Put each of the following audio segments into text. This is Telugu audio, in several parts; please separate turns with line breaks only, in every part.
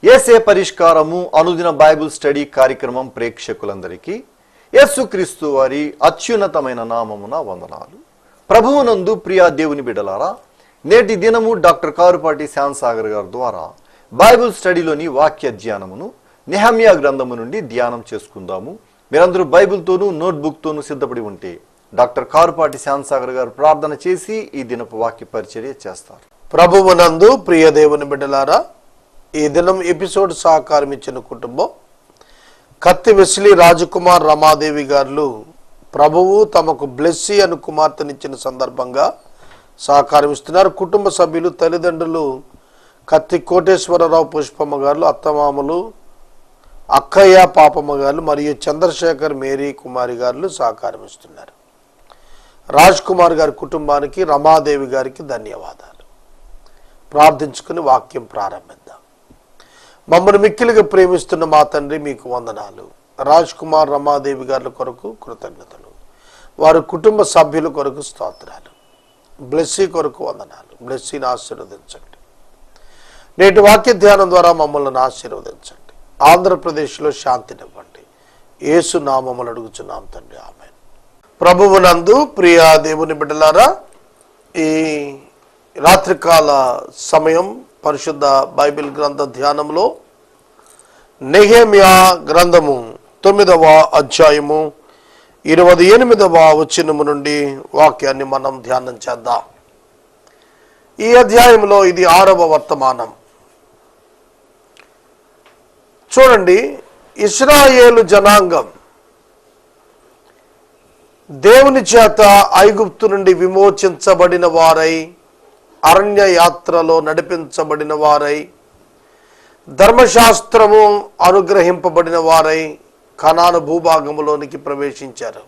యేసే పరిష్కారము అనుదిన బైబిల్ స్టడీ కార్యక్రమం ప్రేక్షకులందరికీ యేసుక్రీస్తు వారి అత్యున్నతమైన నామమున వందనాలు. ప్రభువునందు ప్రియా దేవుని బిడ్డలారా, నేటి దినము డాక్టర్ కారుపాటి శ్యామ్సాగర్ గారి ద్వారా బైబిల్ స్టడీలోని వాక్య ధ్యానమును నెహమ్యా గ్రంథము నుండి ధ్యానం చేసుకుందాము. మీరందరూ బైబిల్తోనూ నోట్బుక్తోనూ సిద్ధపడి ఉంటే డాక్టర్ కారుపాటి శ్యామ్సాగర్ గారు ప్రార్థన చేసి ఈ దినపు వాక్య పరిచర్య చేస్తారు.
ప్రభువునందు ప్రియ దేవుని బిడ్డలారా, ఈ దినం ఎపిసోడ్ సహకారం ఇచ్చిన కుటుంబం కత్తి వెస్లీ రాజకుమార్ రమాదేవి గారు ప్రభువు తమకు బ్లెస్సీ అను కుమార్తెనిచ్చిన సందర్భంగా సహకారం ఇస్తున్నారు. కుటుంబ సభ్యులు తల్లిదండ్రులు కత్తి కోటేశ్వరరావు పుష్పమ్మ గారు, అత్తమామలు అక్కయ్య పాపమ్మ గారు మరియు చంద్రశేఖర్ మేరీ కుమారి గారు సహకారం ఇస్తున్నారు. రాజ్ కుమార్ గారి కుటుంబానికి, రమాదేవి గారికి ధన్యవాదాలు. ప్రార్థించుకుని వాక్యం ప్రారంభిద్దాం. మమ్మల్ని మిక్కిలిగా ప్రేమిస్తున్న మా తండ్రి, మీకు వందనాలు. రాజ్ కుమార్ రమాదేవి గారి కొరకు కృతజ్ఞతలు, వారి కుటుంబ సభ్యుల కొరకు స్తోత్రాలు. బ్లెస్సీ కొరకు వందనాలు. బ్లెస్సీని ఆశీర్వదించండి. నేటి వాక్య ధ్యానం ద్వారా మమ్మల్ని ఆశీర్వదించండి. ఆంధ్రప్రదేశ్లో శాంతినివ్వండి. యేసు నామములు అడుగుచున్నాం తండ్రి, ఆమేన్. ప్రభువునందు ప్రియ దేవుని బిడ్డలారా, ఈ రాత్రికాల సమయం పరిశుద్ధ బైబిల్ గ్రంథ ధ్యానంలో నెహెమ్యా గ్రంథము 9వ అధ్యాయము 28వ వచనము నుండి వాక్యాన్ని మనం ధ్యానం చేద్దాం. ఈ అధ్యాయంలో ఇది 6వ వర్తమానం. చూడండి, ఇశ్రాయేలు జనాంగం దేవుని చేత ఐగుప్తు నుండి విమోచించబడిన వారై, అరణ్య యాత్రలో నడిపించబడిన వారై, ధర్మశాస్త్రము అనుగ్రహింపబడిన వారై కనాను భూభాగములోనికి ప్రవేశించారు.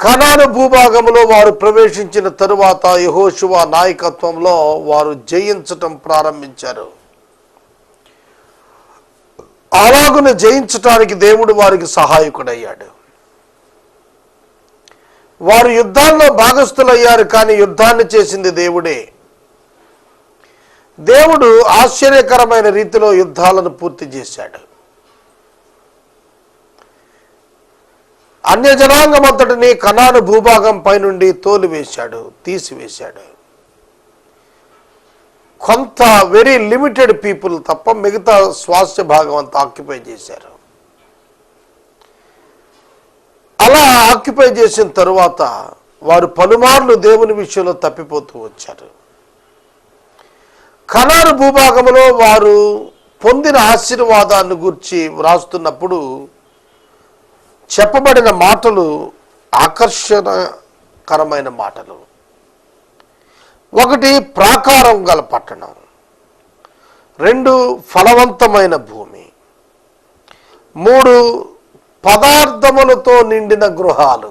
కనాను భూభాగములో వారు ప్రవేశించిన తరువాత యెహోషువ నాయకత్వంలో వారు జయించటం ప్రారంభించారు. అలాగున జయించటానికి దేవుడు వారికి సహాయకుడయ్యాడు. వారు యుద్ధాల్లో భాగస్థులయ్యారు, కానీ యుద్ధాన్ని చేసింది దేవుడే. దేవుడు ఆశ్చర్యకరమైన రీతిలో యుద్ధాలను పూర్తి చేశాడు. అన్య జనాంగమంతటిని కనాను భూభాగం పై నుండి తోలివేశాడు, తీసివేశాడు. కొంత వెరీ లిమిటెడ్ పీపుల్ తప్ప మిగతా స్వాస్థ్య భాగం అంతా ఆక్యుపై చేశారు. అలా ఆక్యుపై చేసిన తరువాత వారు పలుమార్లు దేవుని విషయంలో తప్పిపోతూ వచ్చారు. కనాను భూభాగంలో వారు పొందిన ఆశీర్వాదాన్ని గురించి వ్రాస్తున్నప్పుడు చెప్పబడిన మాటలు ఆకర్షణకరమైన మాటలు. 1 ప్రాకారం గల పట్టణం, 2 ఫలవంతమైన భూమి, 3 పదార్థములతో నిండిన గృహాలు,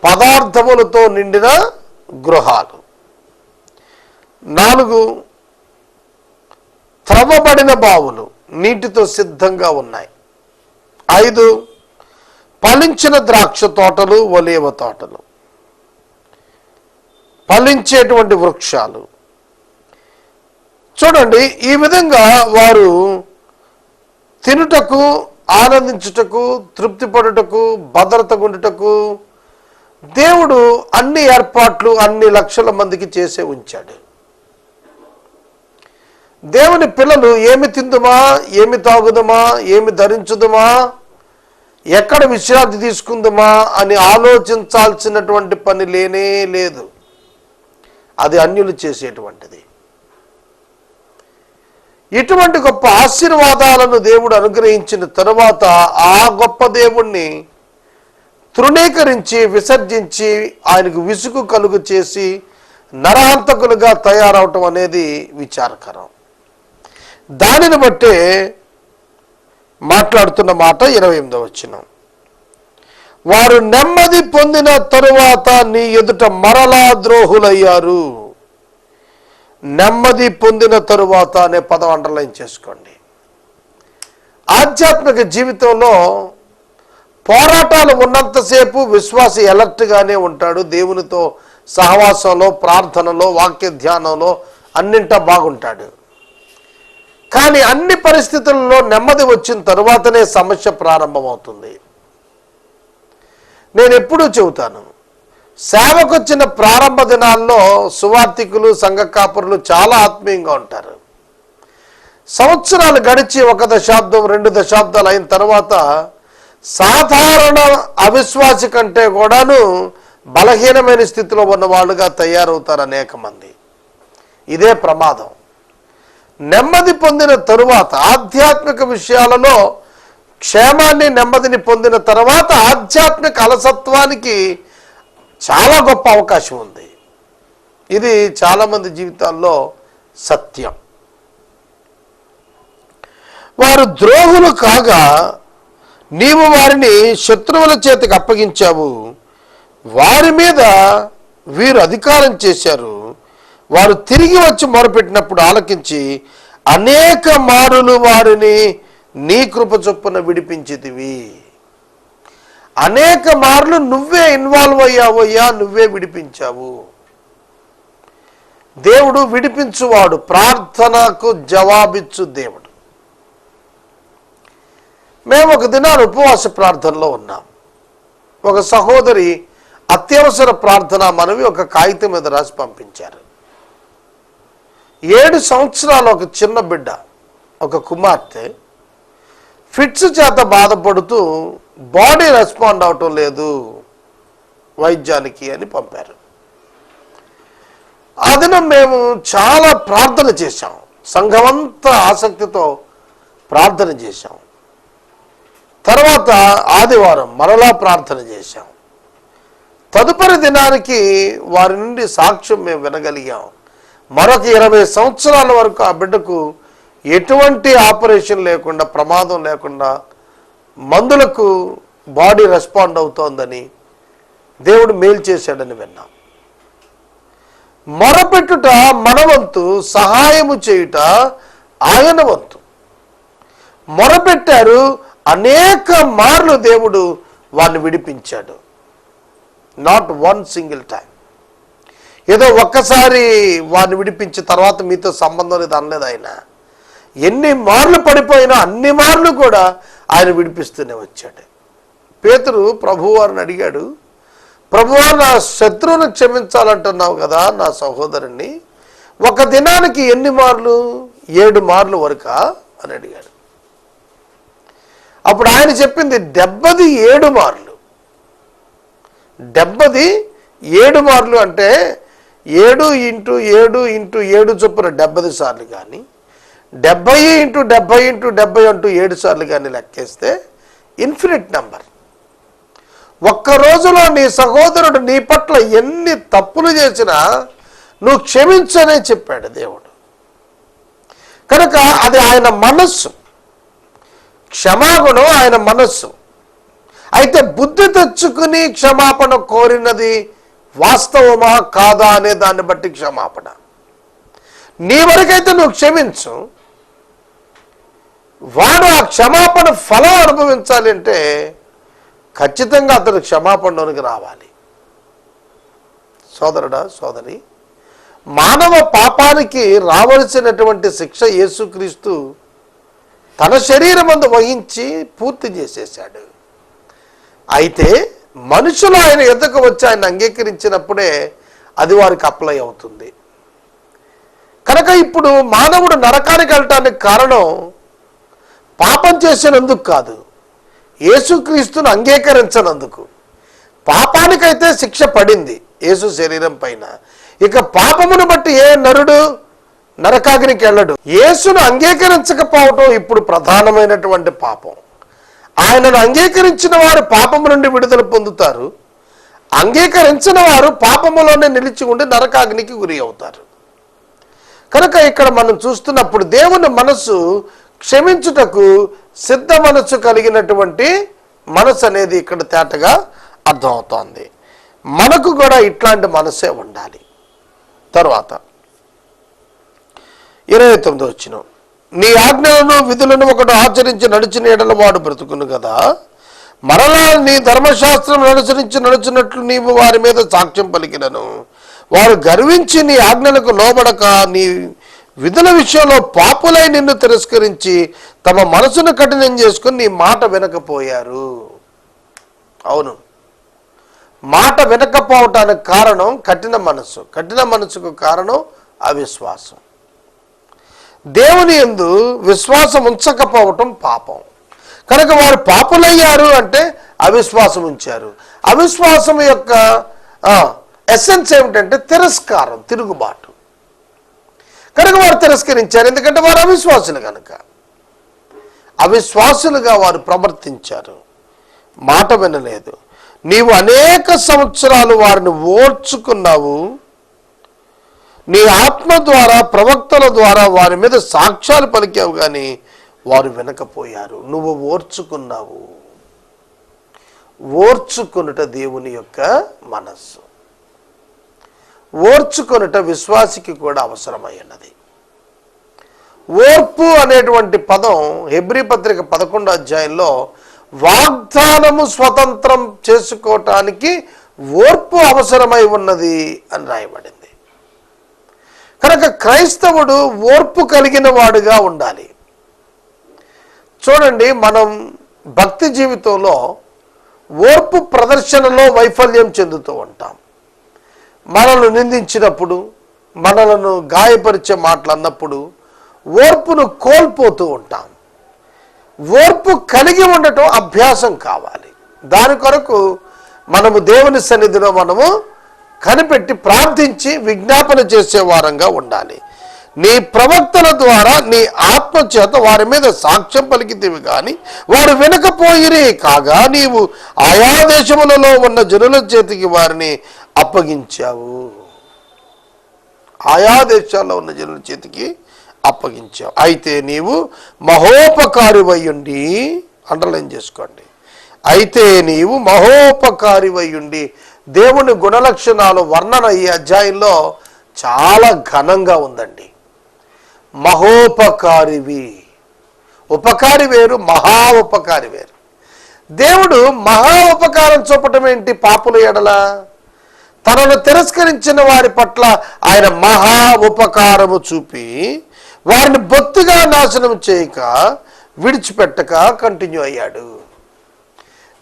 పదార్థములతో నిండిన గృహాలు, 4 త్రవ్వబడిన బావులు నీటితో సిద్ధంగా ఉన్నాయి, 5 ఫలించిన ద్రాక్ష తోటలు, ఒలీవ తోటలు, ఫలించేటువంటి వృక్షాలు. చూడండి, ఈ విధంగా వారు తినుటకు, ఆనందించుటకు, తృప్తిపడుటకు, భద్రత గుండుటకు దేవుడు అన్ని ఏర్పాట్లు అన్ని లక్షల మందికి చేసే ఉంచాడు. దేవుని పిల్లలు ఏమి తిందుమా, ఏమి తాగుదమా, ఏమి ధరించుదుమా, ఎక్కడ విశ్రాంతి తీసుకుందామా అని ఆలోచించాల్సినటువంటి పని లేనే లేదు. అది అన్యులు చేసేటువంటిది. ఇటువంటి గొప్ప ఆశీర్వాదాలను దేవుడు అనుగ్రహించిన తరువాత ఆ గొప్ప దేవుణ్ణి తృణీకరించి, విసర్జించి, ఆయనకు విసుగు కలుగు చేసి నరహంతకులుగా తయారవటం అనేది విచారకరం. దానిని బట్టే మాట్లాడుతున్న మాట 28వ వచనం, వారు నెమ్మది పొందిన తరువాత నీ ఎదుట మరలా ద్రోహులయ్యారు. నెమ్మది పొందిన తరువాత అనే పదం అండర్లైన్ చేసుకోండి. ఆధ్యాత్మిక జీవితంలో పోరాటాలు ఉన్నంతసేపు విశ్వాసి అలర్ట్గానే ఉంటాడు. దేవునితో సహవాసంలో, ప్రార్థనలో, వాక్య ధ్యానంలో అన్నింటా బాగుంటాడు. కానీ అన్ని పరిస్థితుల్లో నెమ్మది వచ్చిన తరువాతనే సమస్య ప్రారంభమవుతుంది. నేను ఎప్పుడూ చెబుతాను, సేవకొచ్చిన ప్రారంభ దినాల్లో సువార్థికులు, సంఘ కాపురులు చాలా ఆత్మీయంగా ఉంటారు. సంవత్సరాలు గడిచి 1 దశాబ్దం 2 దశాబ్దాలు అయిన తర్వాత సాధారణ అవిశ్వాసి కంటే కూడాను బలహీనమైన స్థితిలో ఉన్న వాళ్ళుగా తయారవుతారు అనేక మంది. ఇదే ప్రమాదం. నెమ్మది పొందిన తరువాత ఆధ్యాత్మిక విషయాలలో క్షేమాన్ని, నెమ్మదిని పొందిన తర్వాత ఆధ్యాత్మిక అలసత్వానికి చాలా గొప్ప అవకాశం ఉంది. ఇది చాలామంది జీవితాల్లో సత్యం. వారు ద్రోహులు కాగా నీవు వారిని శత్రువుల చేతికి అప్పగించావు. వారి మీద వీరు అధికారం చేశారు. వారు తిరిగి వచ్చి మొరపెట్టినప్పుడు ఆలకించి అనేక మారులు వారిని నీ కృప చొప్పున విడిపించితివి. అనేక మార్లు నువ్వే ఇన్వాల్వ్ అయ్యావయ్యా, నువ్వే విడిపించావు. దేవుడు విడిపించువాడు, ప్రార్థనకు జవాబిచ్చు దేవుడు. మేము ఒక దినాన్ని ఉపవాస ప్రార్థనలో ఉన్నాం. ఒక సహోదరి అత్యవసర ప్రార్థన మనవి ఒక కాగితం మీద రాసి పంపించారు. 7 సంవత్సరాల ఒక చిన్న బిడ్డ, ఒక కుమార్తె ఫిట్స్ చేత బాధపడుతూ బాడీ రెస్పాండ్ అవటం లేదు వైద్యానికి అని పంపారు. ఆ దినం మేము చాలా ప్రార్థన చేశాం. సంఘమంతా ఆసక్తితో ప్రార్థన చేశాం. తర్వాత ఆదివారం మరలా ప్రార్థన చేశాం. తదుపరి దినానికి వారి నుండి సాక్ష్యం మేము వినగలిగాం. మరొక 20 సంవత్సరాల వరకు ఆ బిడ్డకు ఎటువంటి ఆపరేషన్ లేకుండా, ప్రమాదం లేకుండా మందులకు బాడీ రెస్పాండ్ అవుతోందని, దేవుడు మేలు చేశాడని విన్నాం. మొరపెట్టుట మన వంతు, సహాయము చేయుట ఆయన వంతు. మొరపెట్టారు, అనేక మార్లు దేవుడు వారిని విడిపించాడు. Not 1 single time. ఏదో ఒక్కసారి వారిని విడిపించిన తర్వాత మీతో సంబంధం లేదు అనలేదు ఆయన. ఎన్ని మార్లు పడిపోయినా అన్ని మార్లు కూడా ఆయన విడిపిస్తూనే వచ్చాడు. పేతురు ప్రభువారిని అడిగాడు, ప్రభువా, నా శత్రువును క్షమించాలంటున్నావు కదా నా సహోదరుణ్ణి, ఒక దినానికి ఎన్ని మార్లు? 7 మార్లు వరకా అని అడిగాడు. అప్పుడు ఆయన చెప్పింది 77 మార్లు. 77 మార్లు అంటే 7 × 7 × 7 చొప్పున 70 సార్లు కానీ, 70 × 70 × 70 అంటూ 7 సార్లు కానీ లెక్కేస్తే ఇన్ఫినిట్ నెంబర్. ఒక్క రోజులో నీ సహోదరుడు నీ పట్ల ఎన్ని తప్పులు చేసినా నువ్వు క్షమించనే చెప్పాడు దేవుడు. కనుక అది ఆయన మనస్సు, క్షమాగుణం ఆయన మనస్సు. అయితే బుద్ధి తెచ్చుకుని క్షమాపణ కోరినది వాస్తవమా కాదా అనే దాన్ని బట్టి క్షమాపణ. నీ వరకైతే నువ్వు క్షమించు, వాడు ఆ క్షమాపణ ఫలం అనుభవించాలి అంటే ఖచ్చితంగా అతడు క్షమాపణలోనికి రావాలి. సోదరుడా, సోదరి, మానవ పాపానికి రావలసినటువంటి శిక్ష యేసుక్రీస్తు తన శరీరమందు వహించి పూర్తి చేసేశాడు. అయితే మనుషులు ఆయన ఎద్దకు వచ్చి ఆయన అంగీకరించినప్పుడే అది వారికి అప్లై అవుతుంది. కనుక ఇప్పుడు మానవుడు నరకానికి వెళ్ళటానికి కారణం పాపం చేసినందుకు కాదు, యేసుక్రీస్తును అంగీకరించనందుకు. పాపానికైతే శిక్ష పడింది యేసు శరీరం పైన. ఇక పాపమును బట్టి ఏ నరుడు నరకాగ్నికి వెళ్ళడు. యేసును అంగీకరించకపోవటం ఇప్పుడు ప్రధానమైనటువంటి పాపం. ఆయనను అంగీకరించిన వారు పాపము నుండి విడుదల పొందుతారు, అంగీకరించిన వారు పాపములోనే నిలిచి ఉండి నరకాగ్నికి గురి అవుతారు. కనుక ఇక్కడ మనం చూస్తున్నప్పుడు దేవుని మనసు క్షమించుటకు సిద్ధ మనసు కలిగినటువంటి మనసు అనేది ఇక్కడ తేటగా అర్థమవుతోంది. మనకు కూడా ఇట్లాంటి మనసే ఉండాలి. తర్వాత 29 వచనం, నీ ఆజ్ఞలను విధులను ఒకడు ఆచరించి నడిచిన ఎడల వాడు బ్రతుకును కదా. మరలా నీ ధర్మశాస్త్రం అనుసరించి నడుచున్నట్లు నీవు వారి మీద సాక్ష్యం పలికినను వారు గర్వించి నీ ఆజ్ఞలకు లోబడక నీ విధుల విషయంలో పాపులై నిన్ను తిరస్కరించి తమ మనసును కఠినం చేసుకుని నీ మాట వినకపోయారు. అవును, మాట వినకపోవటానికి కారణం కఠిన మనసు. కఠిన మనసుకు కారణం అవిశ్వాసం. దేవుని యందు విశ్వాసం ఉంచకపోవటం పాపం. కనుక వారు పాపులయ్యారు అంటే అవిశ్వాసం ఉంచారు. అవిశ్వాసం యొక్క ఎసెన్స్ ఏమిటంటే తిరస్కారం, తిరుగుబాటు. కనుక వారు తిరస్కరించారు, ఎందుకంటే వారు అవిశ్వాసులు కనుక. అవిశ్వాసులుగా వారు ప్రవర్తించారు, మాట వినలేదు. నీవు అనేక సంవత్సరాలు వారిని ఓర్చుకున్నావు, నీ ఆత్మ ద్వారా ప్రవక్తల ద్వారా వారి మీద సాక్ష్యాలు పలికావు, కానీ వారు వినకపోయారు. నువ్వు ఓర్చుకున్నావు. ఓర్చుకొనుట దేవుని యొక్క మనస్సు. ఓర్చుకొనుట విశ్వాసికి కూడా అవసరమైనది. ఓర్పు అనేటువంటి పదం హెబ్రీ పత్రిక 11వ అధ్యాయంలో వాగ్దానము స్వతంత్రం చేసుకోవటానికి ఓర్పు అవసరమై ఉన్నది అని రాయబడింది. కనుక క్రైస్తవుడు ఓర్పు కలిగిన వాడుగా ఉండాలి. చూడండి, మనం భక్తి జీవితంలో ఓర్పు ప్రదర్శనలో వైఫల్యం చెందుతూ ఉంటాం. మనల్ని నిందించినప్పుడు, మనలను గాయపరిచే మాటలు అన్నప్పుడు ఓర్పును కోల్పోతూ ఉంటాం. ఓర్పు కలిగి ఉండటం అభ్యాసం కావాలి. దాని కొరకు మనము దేవుని సన్నిధిలో మనము కనిపెట్టి ప్రార్థించి విజ్ఞాపన చేసే వారంగా ఉండాలి. నీ ప్రవక్తల ద్వారా నీ ఆత్మ చేత వారి మీద సాక్ష్యం పలికితేవి కానీ వారు వినకపోయిరి. కాగా నీవు ఆయా దేశములలో ఉన్న జనుల చేతికి వారిని అప్పగించావు. ఆయా దేశాల్లో ఉన్న జనుల చేతికి అప్పగించావు. అయితే నీవు మహోపకారివయ్యుండి, అండర్లైన్ చేసుకోండి, అయితే నీవు మహోపకారివయ్యుండి. దేవుని గుణలక్షణాలు వర్ణన ఈ అధ్యాయంలో చాలా ఘనంగా ఉందండి. మహోపకారివి. ఉపకారి వేరు, మహా ఉపకారి వేరు. దేవుడు మహా ఉపకారం చూపటం ఏంటి? పాపుల ఎడల తనను తిరస్కరించిన వారి పట్ల ఆయన మహా ఉపకారము చూపి వారిని బొత్తిగా నాశనం చేయక విడిచిపెట్టక కంటిన్యూ అయ్యాడు.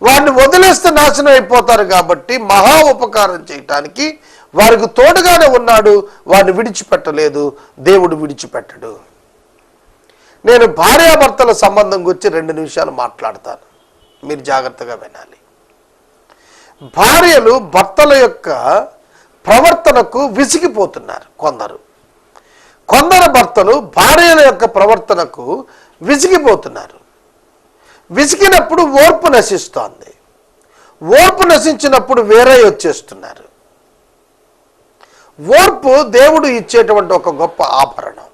వారిని వదిలేస్తే నాశనం అయిపోతారు కాబట్టి మహా ఉపకారం చేయటానికి వారికి తోడుగానే ఉన్నాడు. వారిని విడిచిపెట్టలేదు, దేవుడు విడిచిపెట్టడు. నేను భార్యాభర్తల సంబంధం గురించి 2 నిమిషాలు మాట్లాడతాను, మీరు జాగ్రత్తగా వినాలి. భార్యలు భర్తల యొక్క ప్రవర్తనకు విసిగిపోతున్నారు. కొందరు భర్తలు భార్యల యొక్క ప్రవర్తనకు విసిగిపోతున్నారు. విసిగినప్పుడు ఓర్పు నశిస్తోంది. ఓర్పు నశించినప్పుడు వేరే వచ్చేస్తున్నారు. ఓర్పు దేవుడు ఇచ్చేటువంటి ఒక గొప్ప ఆభరణం.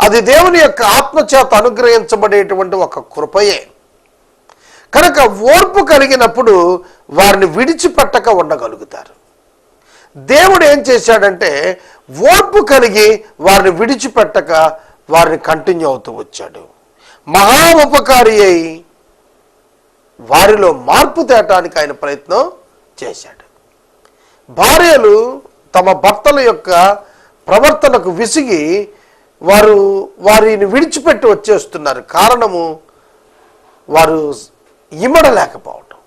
అది దేవుని యొక్క ఆత్మచేత అనుగ్రహించబడేటువంటి ఒక కృపయే. కనుక ఓర్పు కలిగినప్పుడు వారిని విడిచిపెట్టక ఉండగలుగుతారు. దేవుడు ఏం చేశాడంటే ఓర్పు కలిగి వారిని విడిచిపెట్టక వారిని కంటిన్యూ అవుతూ వచ్చాడు. మహా ఉపకారి అయి వారిలో మార్పు తేటానికి ఆయన ప్రయత్నం చేశాడు. భార్యలు తమ భర్తల యొక్క ప్రవర్తనకు విసిగి వారిని విడిచిపెట్టి వచ్చేస్తున్నారు. కారణము వారు ఇమడలేకపోవటం.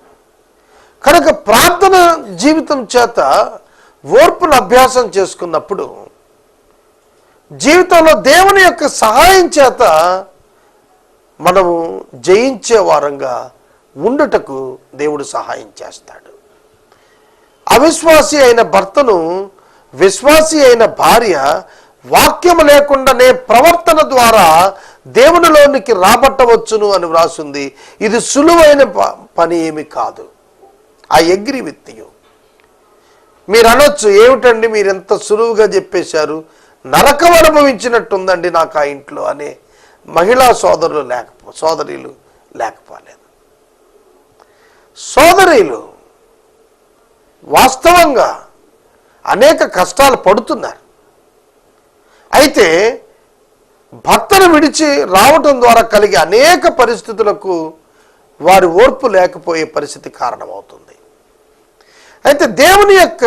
కనుక ప్రార్థన జీవితం చేత ఓర్పును అభ్యాసం చేసుకున్నప్పుడు జీవితంలో దేవుని యొక్క సహాయం చేత మనము జయించే వారంగా ఉండుటకు దేవుడు సహాయం చేస్తాడు. అవిశ్వాసి అయిన భర్తను విశ్వాసి అయిన భార్య వాక్యము లేకుండానే ప్రవర్తన ద్వారా దేవునిలోనికి రాబట్టవచ్చును అని వ్రాసింది. ఇది సులువైన పని ఏమి కాదు. I agree with you. మీరు అనొచ్చు, ఏమిటండి మీరు ఎంత సులువుగా చెప్పేశారు, నరకం అనుభవించినట్టుందండి నాకు ఆ ఇంట్లో అనే మహిళా సోదరీలు లేకపోలేదు. సోదరీలు వాస్తవంగా అనేక కష్టాలు పడుతున్నారు. అయితే భర్తను విడిచి రావటం ద్వారా కలిగే అనేక పరిస్థితులకు వారి ఓర్పు లేకపోయే పరిస్థితి కారణమవుతుంది. అయితే దేవుని యొక్క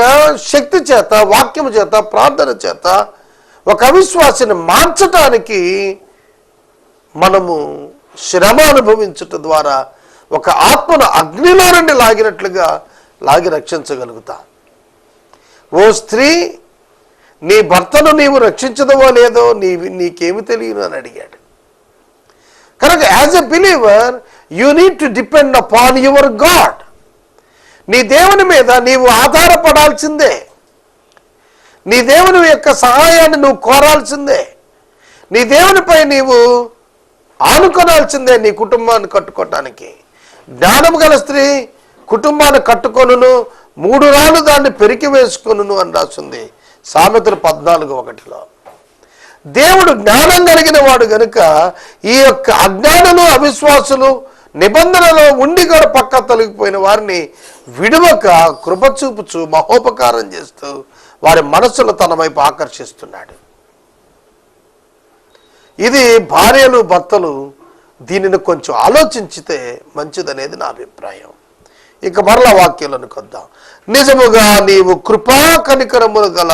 శక్తి చేత, వాక్యము చేత, ప్రార్థన చేత ఒక అవిశ్వాసిని మార్చటానికి మనము శ్రమ అనుభవించటం ద్వారా ఒక ఆత్మను అగ్నిలో నుండి లాగినట్లుగా లాగి రక్షించగలుగుతాం. ఓ స్త్రీ, నీ భర్తను నీవు రక్షించదవో లేదో నీకేమి తెలియను అని అడిగాడు. కనుక as a believer you need to depend upon your God. నీ దేవుని మీద నీవు ఆధారపడాల్సిందే. నీ దేవుని యొక్క సహాయాన్ని నువ్వు కోరాల్సిందే. నీ దేవునిపై నీవు ఆనుకోనాల్సిందే నీ కుటుంబాన్ని కట్టుకోవటానికి. జ్ఞానం గల స్త్రీ కుటుంబాన్ని కట్టుకొనును, 3 రాళ్ళు దాన్ని పెరికి వేసుకొనును అని రాస్తుంది సామెతలు 14:1. దేవుడు జ్ఞానం కలిగిన వాడు గనుక ఈ యొక్క అజ్ఞానులు, అవిశ్వాసులు, నిబంధనలో ఉండి కూడా పక్క తొలగిపోయిన వారిని విడువక కృప చూపుచు మహోపకారం చేస్తూ వారి మనస్సులు తన వైపు ఆకర్షిస్తున్నాడు. ఇది భార్యలు, భర్తలు దీనిని కొంచెం ఆలోచించితే మంచిదనేది నా అభిప్రాయం. ఇక మరలా వాక్యాలను కొద్దాం. నిజముగా నీవు కృపా కనికరములు గల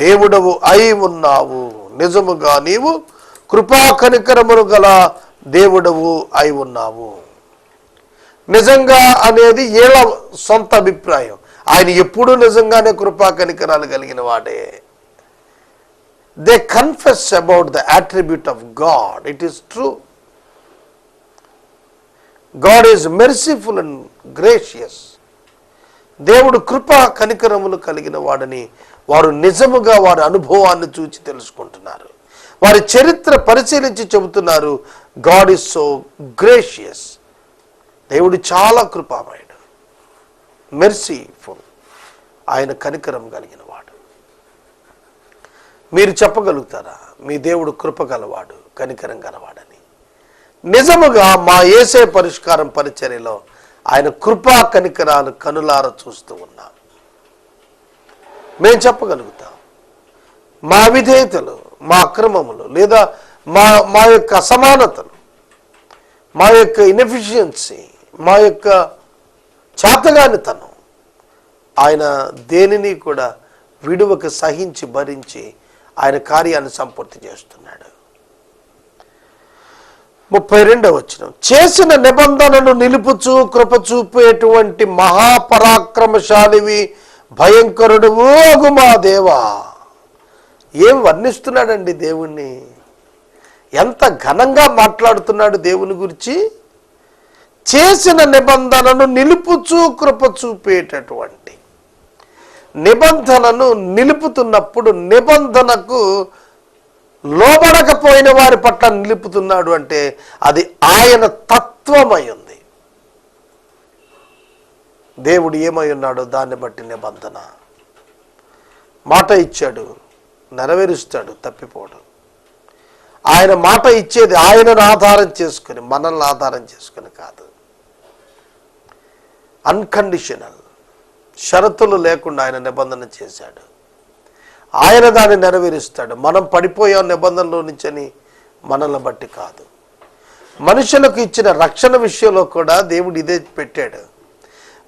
దేవుడవు అయి ఉన్నావు. నిజముగా నీవు కృపా కనికరములు గల దేవుడవు అయి ఉన్నావు. నిజంగా అనేది ఏళ్ళ సొంత అభిప్రాయం. ఆయన ఎప్పుడూ నిజంగానే కృపా కనికరాలు కలిగిన వాడే. They confess about the attribute of God. It is true. God is merciful and gracious. దేవుడు కృపా కనికరములు కలిగిన వాడని వారు నిజముగా వారి అనుభవాన్ని చూచి తెలుసుకుంటున్నారు. వారి చరిత్ర పరిశీలించి చెబుతున్నారు. God is so gracious. దేవుడు చాలా కృపామయుడు, మెర్సీఫుల్. ఆయన కనికరం కలిగిన వాడు. మీరు చెప్పగలుగుతారా మీ దేవుడు కృప గలవాడు, కనికరం గలవాడని? నిజముగా మా యేసే పరిష్కారం పరిచర్యలో ఆయన కృపా కనికరాలు కనులార చూస్తూ ఉన్నాం. మేము చెప్పగలుగుతాం. మా విధేయతలు, మా అక్రమములు, లేదా మా యొక్క అసమానతలు, మా యొక్క ఇన్ఎఫిషియన్సీ, మా యొక్క చేతగానితనం ఆయన దేనిని కూడా విడువక సహించి భరించి ఆయన కార్యాన్ని సంపూర్తి చేస్తున్నాడు. 32వ వచనం, చేసిన నిబంధనను నిలుపుచు కృప చూపేటువంటి మహాపరాక్రమశాలివి భయంకరుడువు అగు మా దేవా. ఏం వర్ణిస్తున్నాడండి దేవుణ్ణి! ఎంత ఘనంగా మాట్లాడుతున్నాడు దేవుని గురించి. చేసిన నిబంధనను నిలుపుచు కృప చూపేటటువంటి, నిబంధనను నిలుపుతున్నప్పుడు నిబంధనకు లోబడకపోయిన వారి పట్ల నిలుపుతున్నాడు అంటే అది ఆయన తత్వమై ఉంది. దేవుడు ఏమై ఉన్నాడో దాన్ని బట్టి నిబంధన. మాట ఇచ్చాడు, నెరవేరుస్తాడు, తప్పిపోడు. ఆయన మాట ఇచ్చేది ఆయనను ఆధారం చేసుకుని, మనల్ని ఆధారం చేసుకుని కాదు. అన్కండిషనల్, షరతులు లేకుండా ఆయన నిబంధన చేశాడు. ఆయన దాన్ని నెరవేరుస్తాడు. మనం పడిపోయాం నిబంధనలో నుంచని మనల్ని బట్టి కాదు. మనుషులకు ఇచ్చిన రక్షణ విషయంలో కూడా దేవుడు ఇదే పెట్టాడు.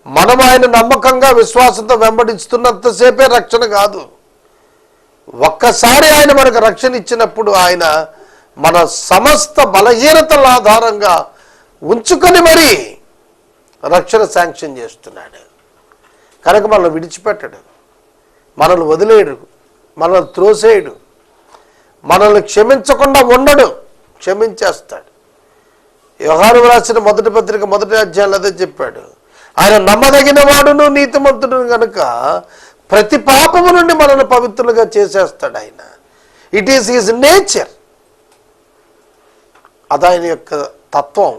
మనం ఆయన నమ్మకంగా విశ్వాసంతో వెంబడిస్తున్నంతసేపే రక్షణ కాదు. ఒక్కసారి ఆయన మనకు రక్షణ ఇచ్చినప్పుడు ఆయన మన సమస్త బలహీనతల ఆధారంగా ఉంచుకొని మరీ రక్షణ శాంక్షన్ చేస్తున్నాడు. కనుక మనల్ని విడిచిపెట్టడు, మనల్ని వదిలేయడు, మనల్ని త్రోసేయడు, మనల్ని క్షమించకుండా ఉండడు, క్షమించేస్తాడు. యోహాను రాసిన మొదటి పత్రిక 1వ అధ్యాయంలో అదే చెప్పాడు. ఆయన నమ్మదగిన వాడును నీతిమంతుడు కనుక ప్రతి పాపము నుండి మనల్ని పవిత్రులుగా చేసేస్తాడు ఆయన. It is his nature. అది ఆయన యొక్క తత్వం,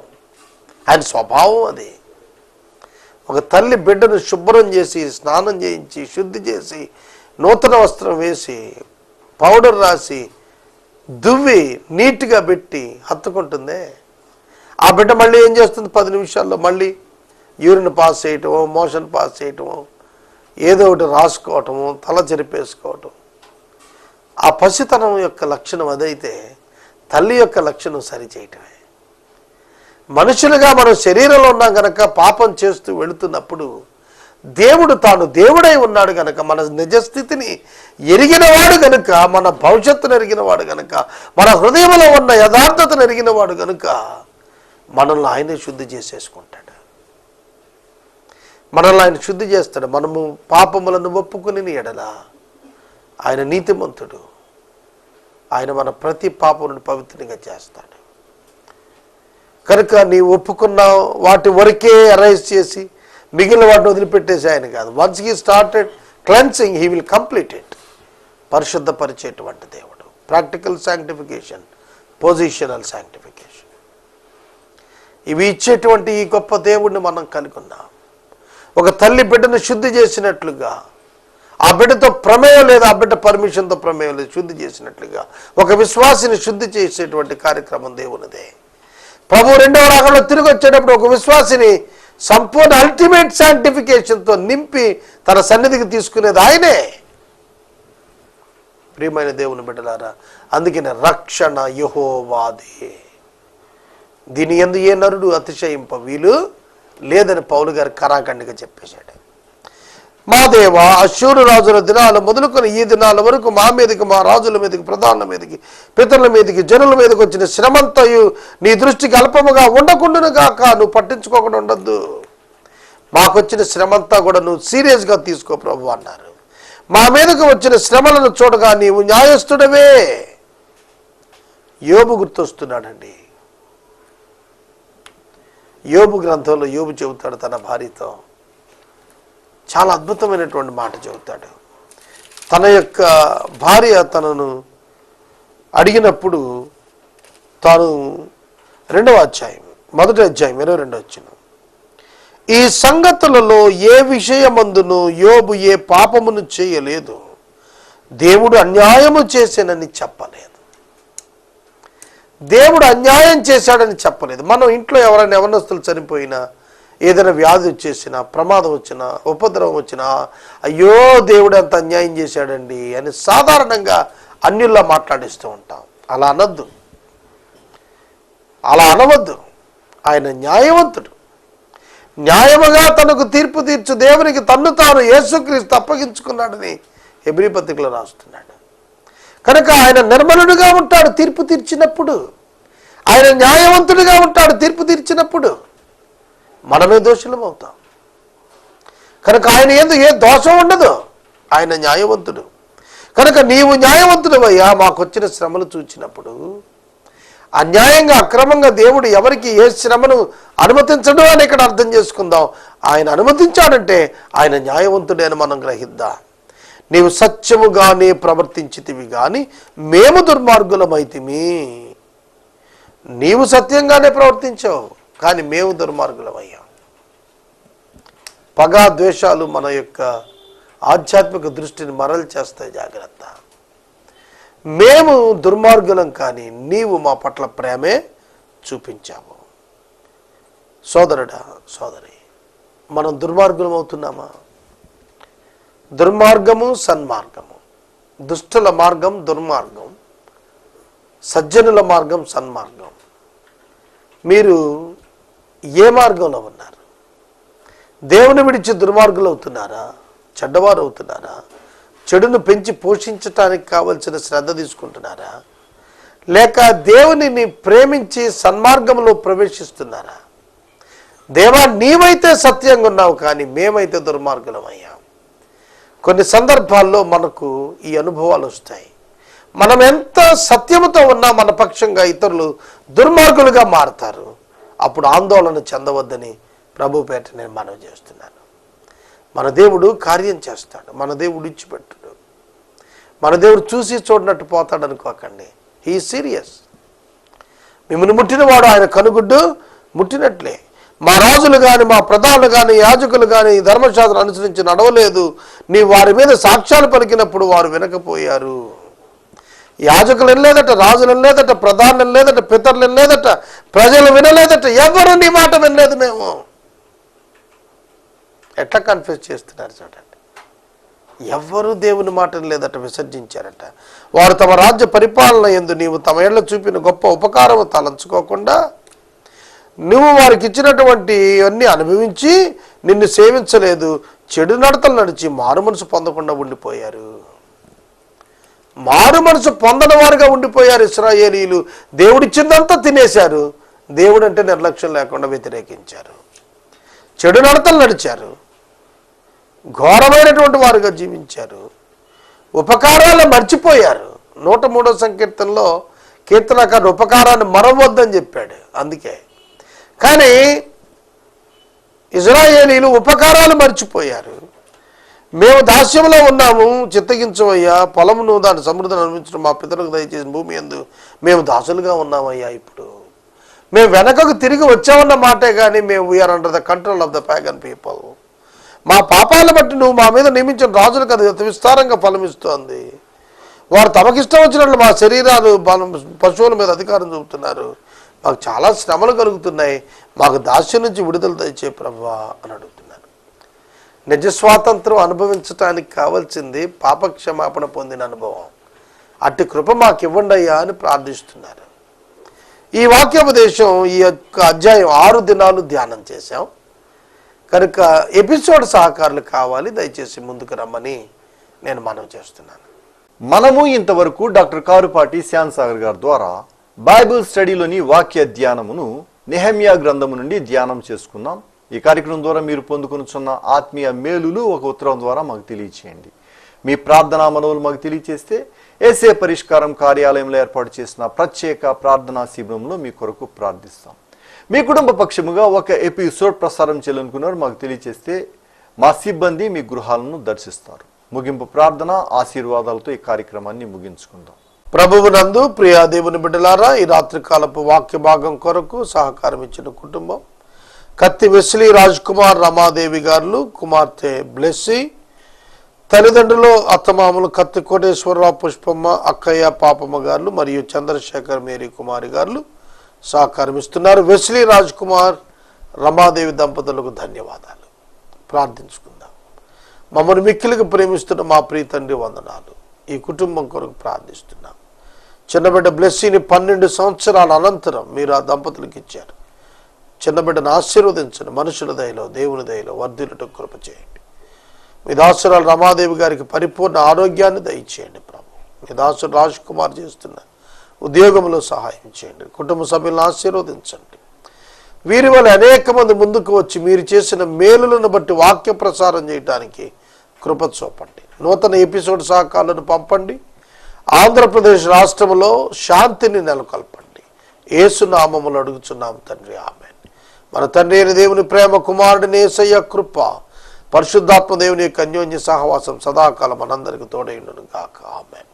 ఆయన స్వభావం. అది ఒక తల్లి బిడ్డను శుభ్రం చేసి, స్నానం చేయించి, శుద్ధి చేసి, నూతన వస్త్రం వేసి, పౌడర్ రాసి, దువ్వి నీట్గా పెట్టి హత్తుకుంటుందే. ఆ బిడ్డ మళ్ళీ ఏం చేస్తుంది? 10 నిమిషాల్లో మళ్ళీ యూరిన్ పాస్ చేయటమో, మోషన్ పాస్ చేయటమో, ఏదో ఒకటి రాసుకోవటము, తల చెరిపేసుకోవటం. ఆ పసితనం యొక్క లక్షణం అదైతే తల్లి యొక్క లక్షణం సరిచేయటమే. మనుషులుగా మనం శరీరంలో ఉన్నాం కనుక పాపం చేస్తూ వెళుతున్నప్పుడు దేవుడు తాను దేవుడై ఉన్నాడు కనుక, మన నిజస్థితిని ఎరిగినవాడు కనుక, మన భవిష్యత్తును ఎరిగినవాడు కనుక, మన హృదయంలో ఉన్న యథార్థతను ఎరిగినవాడు కనుక మనల్ని ఆయనే శుద్ధి చేసేసుకుంటాడు. మనల్ని ఆయన శుద్ధి చేస్తాడు. మనము పాపములను ఒప్పుకుని ఎడల ఆయన నీతిమంతుడు. ఆయన మన ప్రతి పాపములను పవిత్రంగా చేస్తాడు. కనుక నీవు ఒప్పుకున్న వాటి వరకే అరైజ్ చేసి మిగిలిన వాటిని వదిలిపెట్టేసి ఆయన కాదు. Once he started cleansing he will complete it. పరిశుద్ధపరిచేటువంటి దేవుడు. ప్రాక్టికల్ శాంక్టిఫికేషన్, పొజిషనల్ శాంక్టిఫికేషన్, ఇవి ఇచ్చేటువంటి ఈ గొప్ప దేవుడిని మనం కనుక్కున్నాం. ఒక తల్లి బిడ్డను శుద్ధి చేసినట్లుగా, ఆ బిడ్డతో ప్రమేయం లేదు, ఆ బిడ్డ పర్మిషన్తో ప్రమేయం లేదు, శుద్ధి చేసినట్లుగా ఒక విశ్వాసిని శుద్ధి చేసేటువంటి కార్యక్రమం దేవునిదే. ప్రభు రెండవ రాకడలో తిరిగి వచ్చేటప్పుడు ఒక విశ్వాసిని సంపూర్ణ అల్టిమేట్ శాంక్టిఫికేషన్తో నింపి తన సన్నిధికి తీసుకునేది ఆయనే. ప్రియమైన దేవుని బిడ్డలారా, అందుకనే రక్షణ యెహోవాదే, దీని యందు ఏ నరుడు అతిశయింప వీలు లేదని పౌలు గారు కరాఖండిగా చెప్పేశాడు. మా దేవ, అశ్షూరు రాజుల దినాలు మొదలుకొని ఈ దినాల వరకు మా మీదకి, మా రాజుల మీదకి, ప్రధానుల మీదకి, పితరుల మీదకి, జనుల మీదకి వచ్చిన శ్రమంతయు నీ దృష్టికి అల్పముగా ఉండకుండాను గాక. నువ్వు పట్టించుకోకుండా ఉండద్దు. మాకొచ్చిన శ్రమంతా కూడా నువ్వు సీరియస్గా తీసుకో ప్రభు అన్నారు. మా మీదకు వచ్చిన శ్రమలను చూడగా నీవు న్యాయస్థుడవే. యోబు గుర్తొస్తున్నాడండి. యోబు గ్రంథంలో యోబు చెబుతాడు తన భార్యతో, చాలా అద్భుతమైనటువంటి మాట చెబుతాడు. తన యొక్క భార్య తనను అడిగినప్పుడు తాను 2వ అధ్యాయం 1వ అధ్యాయం 22వ వచనం, ఈ సంగతులలో ఏ విషయమందును యోబు ఏ పాపమును చేయలేదు, దేవుడు అన్యాయము చేశానని చెప్పలేదు. దేవుడు అన్యాయం చేశాడని చెప్పలేదు. మనం ఇంట్లో ఎవరైనా యవనస్తులు చనిపోయినా, ఏదైనా వ్యాధి వచ్చేసినా, ప్రమాదం వచ్చినా, ఉపద్రవం వచ్చినా, అయ్యో దేవుడు అంత అన్యాయం చేశాడండి అని సాధారణంగా అన్యుల్లా మాట్లాడిస్తూ ఉంటాం. అలా అనొద్దు, అలా అనవద్దు. ఆయన న్యాయవంతుడు. న్యాయముగా తనకు తీర్పు తీర్చు దేవునికి తన్ను తాను యేసుక్రీస్తు అప్పగించుకున్నాడని హెబ్రీ పత్రికలో రాస్తున్నాడు. కనుక ఆయన నిర్మలుడుగా ఉంటాడు తీర్పు తీర్చినప్పుడు. ఆయన న్యాయవంతుడిగా ఉంటాడు తీర్పు తీర్చినప్పుడు. మనమే దోషులం అవుతాం. కనుక ఆయన యందు ఏ దోషం ఉండదు. ఆయన న్యాయవంతుడు. కనుక నీవు న్యాయవంతుడవయ్యా. మాకొచ్చిన శ్రమలు చూచినప్పుడు అన్యాయంగా, అక్రమంగా దేవుడు ఎవరికి ఏ శ్రమను అనుమతించడు అని ఇక్కడ అర్థం చేసుకుందాం. ఆయన అనుమతించాడంటే ఆయన న్యాయవంతుడే అని మనం గ్రహిద్దాం. నీవు సత్యముగానే ప్రవర్తించితివి కానీ మేము దుర్మార్గులమైతిమి. నీవు సత్యంగానే ప్రవర్తించావు కానీ మేము దుర్మార్గులమయ్యాం. పగ, ద్వేషాలు మన యొక్క ఆధ్యాత్మిక దృష్టిని మరలు చేస్తాయి. జాగ్రత్త. మేము దుర్మార్గులం కానీ నీవు మా పట్ల ప్రేమే చూపించావు. సోదరుడా, సోదరి, మనం దుర్మార్గులం అవుతున్నామా? దుర్మార్గము, సన్మార్గము. దుష్టుల మార్గం దుర్మార్గం, సజ్జనుల మార్గం సన్మార్గం. మీరు ఏ మార్గంలో ఉన్నారు? దేవుని విడిచి దుర్మార్గులు అవుతున్నారా? చెడ్డవారు అవుతున్నారా? చెడును పెంచి పోషించటానికి కావలసిన శ్రద్ధ తీసుకుంటున్నారా? లేక దేవునిని ప్రేమించి సన్మార్గంలో ప్రవేశిస్తున్నారా? దేవా, నీవైతే సత్యంగా ఉన్నావు కానీ మేమైతే దుర్మార్గులమయ్యాం. కొన్ని సందర్భాల్లో మనకు ఈ అనుభవాలు వస్తాయి. మనం ఎంత సత్యముతో ఉన్నా మన పక్షంగా ఇతరులు దుర్మార్గులుగా మారుతారు. అప్పుడు ఆందోళన చెందవద్దని ప్రభు పేట నేను మనవి చేస్తున్నాను. మన దేవుడు కార్యం చేస్తాడు. మన దేవుడు ఇచ్చిపెట్టడు. మన దేవుడు చూసి చూడనట్టు పోతాడు అనుకోకండి. He serious. మిమ్మల్ని ముట్టినవాడు ఆయన కనుగుడ్డు ముట్టినట్లే. మా రాజులు కానీ, మా ప్రధానులు కానీ, యాజకులు కానీ ధర్మశాస్త్రం అనుసరించి నడవలేదు. నీ వారి మీద సాక్ష్యాలు పలికినప్పుడు వారు వినకపోయారు. యాజకులు వినలేదట, రాజులు వినలేదట, ప్రధానులు వినలేదట, పితరులు వినలేదట, ప్రజలు వినలేదట, ఎవరు నీ మాట వినలేదు. మేము ఎట్లా కన్ఫ్యూజ్ చేస్తున్నారు చూడండి. ఎవ్వరూ దేవుని మాట వినలేదట, విసర్జించారట. వారు తమ రాజ్య పరిపాలన యందు నీవు తమ ఏళ్ల చూపిన గొప్ప ఉపకారము తలంచుకోకుండా నువ్వు వారికి ఇచ్చినటువంటి అన్నీ అనుభవించి నిన్ను సేవించలేదు. చెడు నడతలు నడిచి మారు మనసు పొందకుండా ఉండిపోయారు. మారు మనసు పొందని వారుగా ఉండిపోయారు ఇశ్రాయేలీయులు. దేవుడిచ్చిందంతా తినేశారు. దేవుడు అంటే నిర్లక్ష్యం లేకుండా వ్యతిరేకించారు. చెడు నడతలు నడిచారు. ఘోరమైనటువంటి వారుగా జీవించారు. ఉపకారాలు మర్చిపోయారు. 103వ సంకీర్తనలో కీర్తనకారుడు ఉపకారాన్ని మరవద్దని చెప్పాడు. అందుకే కానీ ఇశ్రాయేలీయులు ఉపకారాలు మర్చిపోయారు. మేము దాస్యంలో ఉన్నాము, చిత్తగించవయ్యా, పొలమును దాని సమృద్ధిని అనుభవించడం మా పితరులకు దయచేసిన భూమి యందు మేము దాసులుగా ఉన్నామయ్యా. ఇప్పుడు మేము వెనకకు తిరిగి వచ్చామన్న మాటే కానీ మేము we're under the control of the pagan people. మా పాపాలను బట్టి నువ్వు మా మీద నియమించిన రాజులకు అది అతి విస్తారంగా ఫలమిస్తోంది. వారు తమకిష్టం వచ్చినట్లు మా శరీరాలు పశువుల మీద అధికారం చూపుతున్నారు. మాకు చాలా శ్రమలు కలుగుతున్నాయి. మాకు దాస్యం నుంచి విడుదల దయచే ప్రభువా అని అడుగుతున్నారు. నిజ స్వాతంత్రం అనుభవించడానికి కావాల్సింది పాపక్షమాపణ పొందిన అనుభవం. అట్టి కృప మాకు ఇవ్వండి అయ్యా అని ప్రార్థిస్తున్నారు. ఈ వాక్యోపదేశం ఈ యొక్క అధ్యాయం 6 దినాలు ధ్యానం చేశాం కనుక ఎపిసోడ్ సహకారులు కావాలి. దయచేసి ముందుకు రమ్మని నేను మనవి చేస్తున్నాను.
మనము ఇంతవరకు డాక్టర్ కారుపాటి శ్యామ్ సాగర్ గారి ద్వారా బైబిల్ స్టడీలోని వాక్య ధ్యానమును నెహెమ్యా గ్రంథము నుండి ధ్యానం చేసుకున్నాం. ఈ కార్యక్రమం ద్వారా మీరు పొందుకొనుచున్న ఆత్మీయ మేలులు ఒక ఉత్తరం ద్వారా మాకు తెలియచేయండి. మీ ప్రార్థనా మనవులు మాకు తెలియచేస్తే ఏసే పరిష్కారం కార్యాలయంలో ఏర్పాటు చేసిన ప్రత్యేక ప్రార్థనా శిబిరంలో మీ కొరకు ప్రార్థిస్తాం. మీ కుటుంబ పక్షముగా ఒక ఎపిసోడ్ ప్రసారం చేయాలనుకున్నారు మాకు తెలియచేస్తే మా సిబ్బంది మీ గృహాలను దర్శిస్తారు. ముగింపు ప్రార్థన ఆశీర్వాదాలతో ఈ కార్యక్రమాన్ని ముగించుకుందాం.
ప్రభువునందు ప్రియా దేవుని బిడ్డలారా, ఈ రాత్రికాలపు వాక్య భాగం కొరకు సహకారం ఇచ్చిన కుటుంబం కత్తి వెస్లీ రాజ్ కుమార్, రమాదేవి గారు, కుమార్తె బ్లెస్సీ, తల్లిదండ్రులు అత్తమామలు కత్తి కోటేశ్వరరావు, పుష్పమ్మ, అక్కయ్య, పాపమ్మ గారు మరియు చంద్రశేఖర్ మేరీ కుమారి గారు సహకారం ఇస్తున్నారు. వెస్లీ రాజ్ కుమార్, రమాదేవి దంపతులకు ధన్యవాదాలు. ప్రార్థించుకుందాం. మమ్మల్ని మిక్కిలిగా ప్రేమిస్తున్న మా ప్రియ తండ్రి వందనాలు. ఈ కుటుంబం కొరకు ప్రార్థిస్తున్నాం. చిన్నబిడ్డ బ్లెస్సీని 12 సంవత్సరాల అనంతరం మీరు ఆ దంపతులకు ఇచ్చారు. చిన్నబిడ్డను ఆశీర్వదించండి. మనుషుల దయలో దేవుని దయలో వర్ధిల్లుటకు కృప చేయండి. మీ దాసురాలు రమాదేవి గారికి పరిపూర్ణ ఆరోగ్యాన్ని దయచేయండి ప్రభు. మీ దాసుడు రాజ్ కుమార్ చేస్తున్న ఉద్యోగంలో సహాయం చేయండి. కుటుంబ సభ్యులను ఆశీర్వదించండి. వీరి వల్ల అనేక మంది ముందుకు వచ్చి మీరు చేసిన మేలులను బట్టి వాక్య ప్రసారం చేయడానికి కృప చూపండి. నూతన ఎపిసోడ్ సహకారాలను పంపండి. ఆంధ్రప్రదేశ్ రాష్ట్రంలో శాంతిని నెలకొల్పండి. యేసు నామములో అడుగుచున్నాం తండ్రి, ఆమేన్. మన తండ్రి అయిన దేవుని ప్రేమ, కుమారుడిని యేసయ్య కృప, పరిశుద్ధాత్మ దేవుని యొక్క అన్యోన్య సహవాసం సదాకాలం మనందరికి తోడైండును గాక. ఆమేన్.